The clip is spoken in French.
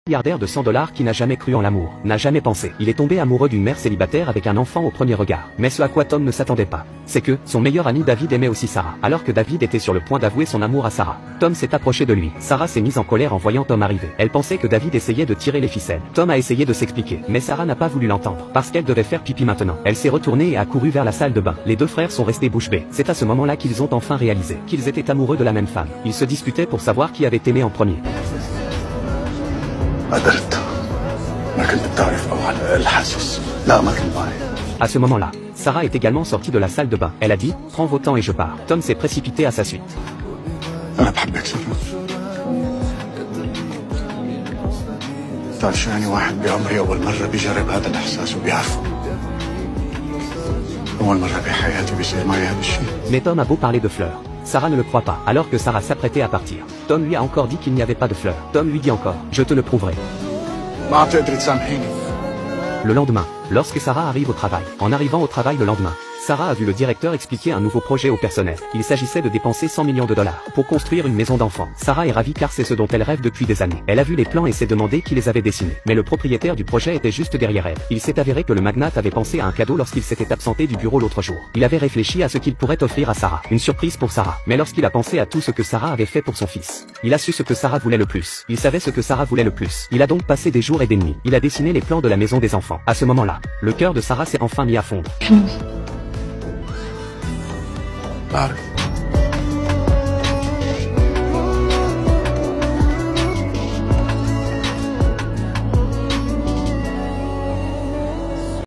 Milliardaire de 100 dollars qui n'a jamais cru en l'amour, n'a jamais pensé. Il est tombé amoureux d'une mère célibataire avec un enfant au premier regard. Mais ce à quoi Tom ne s'attendait pas, c'est que son meilleur ami David aimait aussi Sarah. Alors que David était sur le point d'avouer son amour à Sarah, Tom s'est approché de lui. Sarah s'est mise en colère en voyant Tom arriver. Elle pensait que David essayait de tirer les ficelles. Tom a essayé de s'expliquer, mais Sarah n'a pas voulu l'entendre, parce qu'elle devait faire pipi maintenant. Elle s'est retournée et a couru vers la salle de bain. Les deux frères sont restés bouche bée. C'est à ce moment-là qu'ils ont enfin réalisé qu'ils étaient amoureux de la même femme. Ils se disputaient pour savoir qui avait aimé en premier. À ce moment-là, Sarah est également sortie de la salle de bain. Elle a dit « Prends vos temps et je pars ». Tom s'est précipité à sa suite. Mais Tom a beau parler de fleurs, Sarah ne le croit pas. Alors que Sarah s'apprêtait à partir, Tom lui a encore dit qu'il n'y avait pas de fleurs. Tom lui dit encore « Je te le prouverai ». Le lendemain, lorsque Sarah arrive au travail, en arrivant au travail le lendemain, Sarah a vu le directeur expliquer un nouveau projet au personnel. Il s'agissait de dépenser 100 millions de dollars pour construire une maison d'enfants. Sarah est ravie car c'est ce dont elle rêve depuis des années. Elle a vu les plans et s'est demandé qui les avait dessinés. Mais le propriétaire du projet était juste derrière elle. Il s'est avéré que le magnate avait pensé à un cadeau lorsqu'il s'était absenté du bureau l'autre jour. Il avait réfléchi à ce qu'il pourrait offrir à Sarah. Une surprise pour Sarah. Mais lorsqu'il a pensé à tout ce que Sarah avait fait pour son fils, il a su ce que Sarah voulait le plus. Il savait ce que Sarah voulait le plus. Il a donc passé des jours et des nuits. Il a dessiné les plans de la maison des enfants. À ce moment-là, le cœur de Sarah s'est enfin mis à fondre.